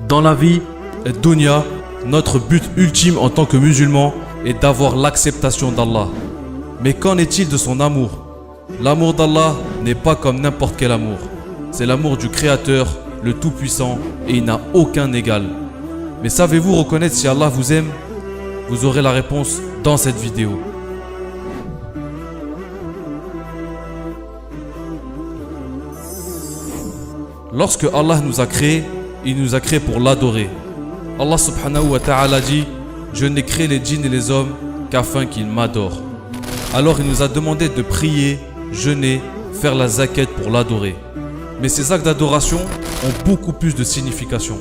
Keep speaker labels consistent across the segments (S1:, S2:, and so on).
S1: Dans la vie, dunya, notre but ultime en tant que musulmans est d'avoir l'acceptation d'Allah. Mais qu'en est-il de son amour? L'amour d'Allah n'est pas comme n'importe quel amour. C'est l'amour du Créateur, le Tout-Puissant, et il n'a aucun égal. Mais savez-vous reconnaître si Allah vous aime? Vous aurez la réponse dans cette vidéo. Lorsque Allah nous a créés, il nous a créés pour l'adorer. Allah subhanahu wa ta'ala dit: je n'ai créé les djinns et les hommes qu'afin qu'ils m'adorent. Alors il nous a demandé de prier, jeûner, faire la zakat pour l'adorer. Mais ces actes d'adoration ont beaucoup plus de signification.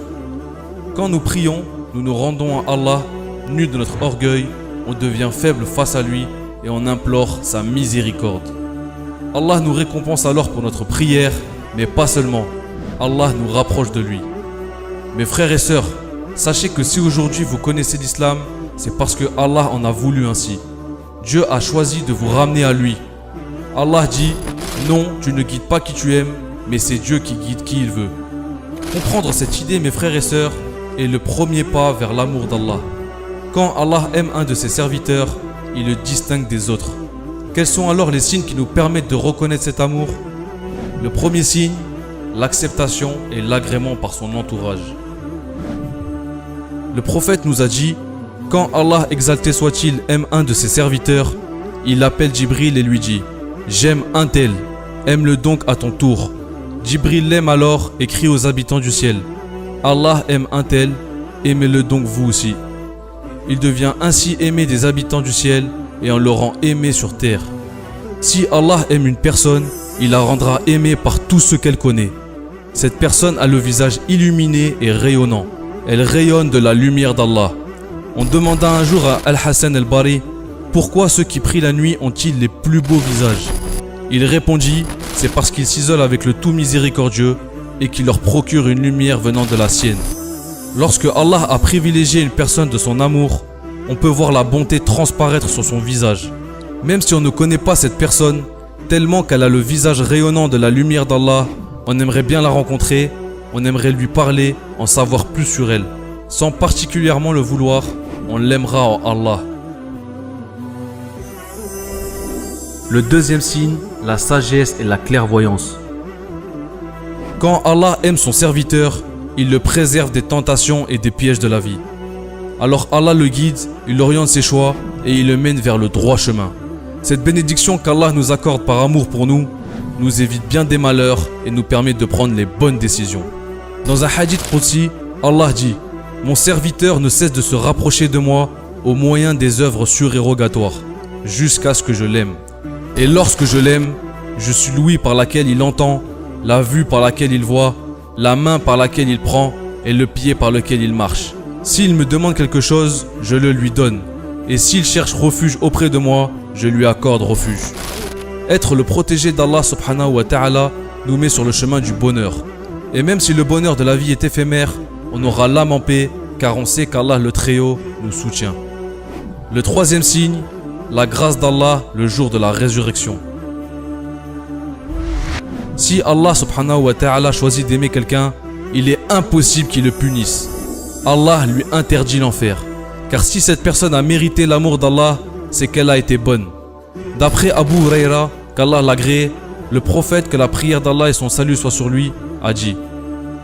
S1: Quand nous prions, nous nous rendons à Allah, nus de notre orgueil, on devient faible face à lui et on implore sa miséricorde. Allah nous récompense alors pour notre prière, mais pas seulement. Allah nous rapproche de lui. Mes frères et sœurs, sachez que si aujourd'hui vous connaissez l'islam, c'est parce que Allah en a voulu ainsi. Dieu a choisi de vous ramener à lui. Allah dit: non, tu ne guides pas qui tu aimes, mais c'est Dieu qui guide qui il veut. Comprendre cette idée, mes frères et sœurs, est le premier pas vers l'amour d'Allah. Quand Allah aime un de ses serviteurs, il le distingue des autres. Quels sont alors les signes qui nous permettent de reconnaître cet amour? Le premier signe, l'acceptation et l'agrément par son entourage. Le prophète nous a dit: quand Allah exalté soit-il aime un de ses serviteurs, il appelle Djibril et lui dit: j'aime un tel, aime-le donc à ton tour. Djibril l'aime alors et crie aux habitants du ciel: Allah aime un tel, aimez-le donc vous aussi. Il devient ainsi aimé des habitants du ciel et on le rend aimé sur terre. Si Allah aime une personne, il la rendra aimée par tous ceux qu'elle connaît. Cette personne a le visage illuminé et rayonnant. Elle rayonne de la lumière d'Allah. On demanda un jour à Al-Hassan al-Bari: pourquoi ceux qui prient la nuit ont-ils les plus beaux visages? Il répondit: c'est parce qu'ils s'isolent avec le tout miséricordieux et qu'il leur procure une lumière venant de la sienne. Lorsque Allah a privilégié une personne de son amour, on peut voir la bonté transparaître sur son visage. Même si on ne connaît pas cette personne, tellement qu'elle a le visage rayonnant de la lumière d'Allah, on aimerait bien la rencontrer, on aimerait lui parler, en savoir plus sur elle. Sans particulièrement le vouloir, on l'aimera en Allah. Le deuxième signe, la sagesse et la clairvoyance. Quand Allah aime son serviteur, il le préserve des tentations et des pièges de la vie. Alors Allah le guide, il oriente ses choix et il le mène vers le droit chemin. Cette bénédiction qu'Allah nous accorde par amour pour nous, nous évite bien des malheurs et nous permet de prendre les bonnes décisions. Dans un hadith qudsi, Allah dit: mon serviteur ne cesse de se rapprocher de moi au moyen des œuvres surérogatoires, jusqu'à ce que je l'aime. Et lorsque je l'aime, je suis l'ouïe par laquelle il entend, la vue par laquelle il voit, la main par laquelle il prend et le pied par lequel il marche. S'il me demande quelque chose, je le lui donne. Et s'il cherche refuge auprès de moi, je lui accorde refuge. Être le protégé d'Allah subhanahu wa ta'ala nous met sur le chemin du bonheur. Et même si le bonheur de la vie est éphémère, on aura l'âme en paix, car on sait qu'Allah le Très-Haut nous soutient. Le troisième signe, la grâce d'Allah le jour de la résurrection. Si Allah subhanahu wa ta'ala choisit d'aimer quelqu'un, il est impossible qu'il le punisse. Allah lui interdit l'enfer. Car si cette personne a mérité l'amour d'Allah, c'est qu'elle a été bonne. D'après Abu Huraira, qu'Allah l'agrée, le prophète, que la prière d'Allah et son salut soient sur lui, a dit: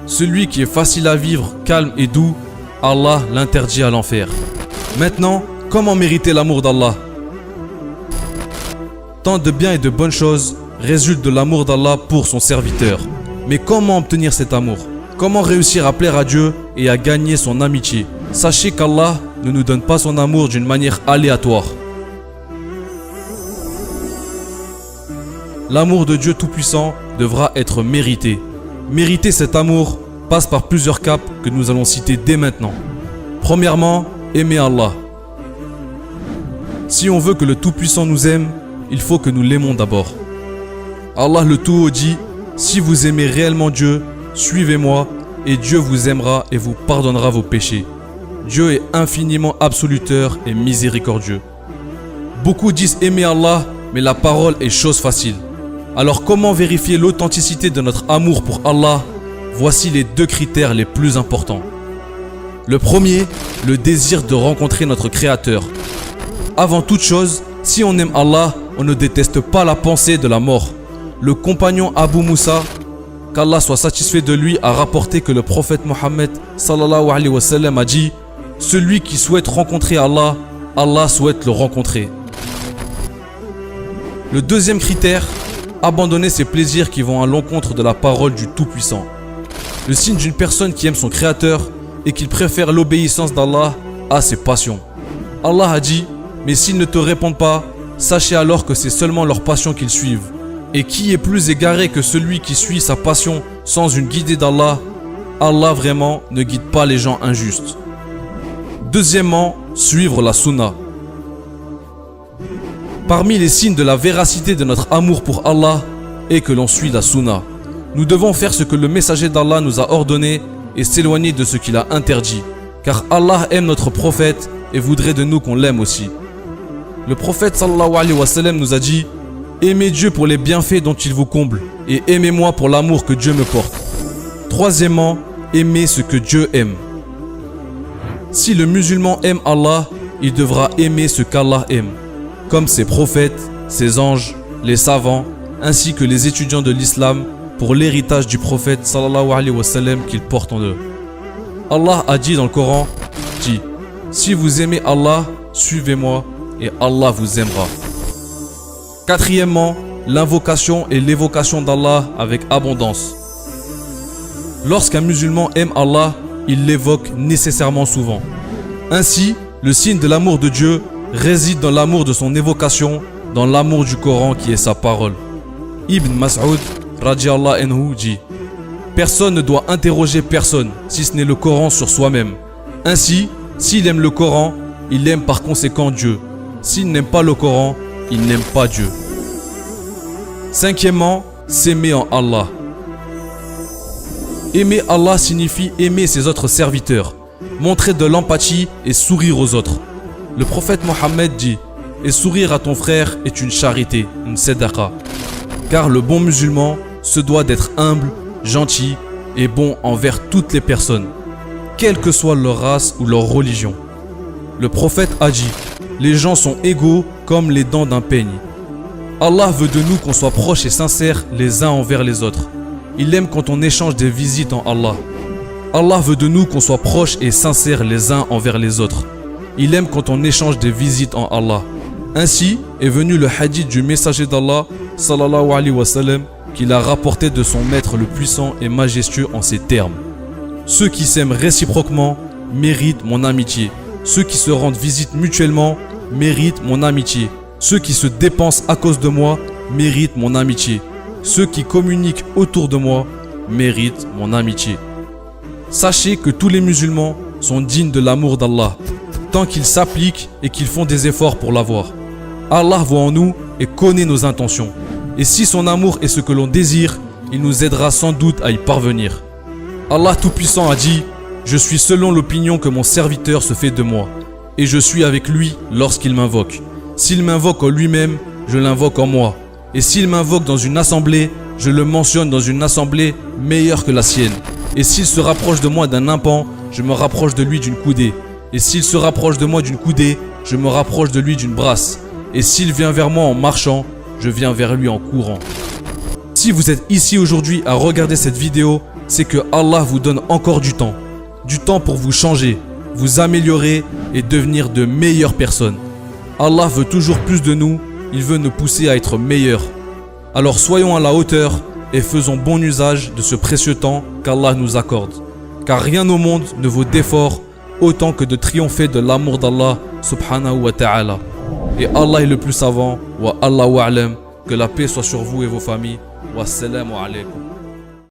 S1: celui qui est facile à vivre, calme et doux, Allah l'interdit à l'enfer. Maintenant, comment mériter l'amour d'Allah? Tant de biens et de bonnes choses résultent de l'amour d'Allah pour son serviteur. Mais comment obtenir cet amour? Comment réussir à plaire à Dieu et à gagner son amitié? Sachez qu'Allah ne nous donne pas son amour d'une manière aléatoire. L'amour de Dieu Tout-Puissant devra être mérité. Mériter cet amour passe par plusieurs caps que nous allons citer dès maintenant. Premièrement, aimer Allah. Si on veut que le Tout-Puissant nous aime, il faut que nous l'aimons d'abord. Allah le Tout-Haut dit: si vous aimez réellement Dieu, suivez-moi et Dieu vous aimera et vous pardonnera vos péchés. Dieu est infiniment absoluteur et miséricordieux. Beaucoup disent aimer Allah, mais la parole est chose facile. Alors comment vérifier l'authenticité de notre amour pour Allah? voici les 2 critères les plus importants. Le premier, le désir de rencontrer notre Créateur. Avant toute chose, si on aime Allah, on ne déteste pas la pensée de la mort. Le compagnon Abu Moussa, qu'Allah soit satisfait de lui, a rapporté que le prophète Mohammed sallallahu alayhi wa sallam a dit « Celui qui souhaite rencontrer Allah, Allah souhaite le rencontrer. » Le deuxième critère, abandonner ses plaisirs qui vont à l'encontre de la parole du Tout-Puissant. Le signe d'une personne qui aime son Créateur et qu'il préfère l'obéissance d'Allah à ses passions. Allah a dit « Mais s'ils ne te répondent pas, sachez alors que c'est seulement leur passion qu'ils suivent. Et qui est plus égaré que celui qui suit sa passion sans une guidée d'Allah? Allah vraiment ne guide pas les gens injustes. » Deuxièmement, suivre la sunna. Parmi les signes de la véracité de notre amour pour Allah est que l'on suit la sunna. Nous devons faire ce que le messager d'Allah nous a ordonné et s'éloigner de ce qu'il a interdit. Car Allah aime notre prophète et voudrait de nous qu'on l'aime aussi. Le prophète sallallahu alayhi wa sallam nous a dit « Aimez Dieu pour les bienfaits dont il vous comble et aimez-moi pour l'amour que Dieu me porte. » Troisièmement, aimez ce que Dieu aime. Si le musulman aime Allah, il devra aimer ce qu'Allah aime, comme ses prophètes, ses anges, les savants, ainsi que les étudiants de l'islam pour l'héritage du prophète sallallahu alayhi wa sallam qu'ils portent en eux. Allah a dit dans le Coran, dit « Si vous aimez Allah, suivez-moi et Allah vous aimera. » Quatrièmement, l'invocation et l'évocation d'Allah avec abondance. Lorsqu'un musulman aime Allah, il l'évoque nécessairement souvent. Ainsi, le signe de l'amour de Dieu réside dans l'amour de son évocation, dans l'amour du Coran qui est sa parole. Ibn Mas'ud, radiyallahu anhu, dit « Personne ne doit interroger personne, si ce n'est le Coran sur soi-même. Ainsi, s'il aime le Coran, il aime par conséquent Dieu. S'il n'aime pas le Coran, il n'aime pas Dieu. » Cinquièmement, s'aimer en Allah. Aimer Allah signifie aimer ses autres serviteurs, montrer de l'empathie et sourire aux autres. Le prophète Mohammed dit « Et sourire à ton frère est une charité, une sadaqa. » Car le bon musulman se doit d'être humble, gentil et bon envers toutes les personnes, quelle que soit leur race ou leur religion. Le prophète a dit « Les gens sont égaux comme les dents d'un peigne. » Allah veut de nous qu'on soit proches et sincères les uns envers les autres. Il aime quand on échange des visites en Allah. Allah veut de nous qu'on soit proches et sincères les uns envers les autres. Il aime quand on échange des visites en Allah. Ainsi est venu le hadith du messager d'Allah sallallahu alayhi wa sallam qu'il a rapporté de son maître le puissant et majestueux en ces termes. Ceux qui s'aiment réciproquement méritent mon amitié. Ceux qui se rendent visite mutuellement méritent mon amitié. Ceux qui se dépensent à cause de moi méritent mon amitié. Ceux qui communiquent autour de moi méritent mon amitié. Sachez que tous les musulmans sont dignes de l'amour d'Allah, tant qu'ils s'appliquent et qu'ils font des efforts pour l'avoir. Allah voit en nous et connaît nos intentions. Et si son amour est ce que l'on désire, il nous aidera sans doute à y parvenir. Allah Tout-Puissant a dit « Je suis selon l'opinion que mon serviteur se fait de moi, et je suis avec lui lorsqu'il m'invoque. S'il m'invoque en lui-même, je l'invoque en moi. Et s'il m'invoque dans une assemblée, je le mentionne dans une assemblée meilleure que la sienne. Et s'il se rapproche de moi d'un impan, je me rapproche de lui d'une coudée. Et s'il se rapproche de moi d'une coudée, je me rapproche de lui d'une brasse. Et s'il vient vers moi en marchant, je viens vers lui en courant. » Si vous êtes ici aujourd'hui à regarder cette vidéo, c'est que Allah vous donne encore du temps. Du temps pour vous changer, vous améliorer et devenir de meilleures personnes. Allah veut toujours plus de nous. Il veut nous pousser à être meilleurs. Alors soyons à la hauteur et faisons bon usage de ce précieux temps qu'Allah nous accorde. Car rien au monde ne vaut d'effort autant que de triompher de l'amour d'Allah subhanahu wa ta'ala. Et Allah est le plus savant. Wa Allahu a'lam. Que la paix soit sur vous et vos familles. Wassalamu alaikum.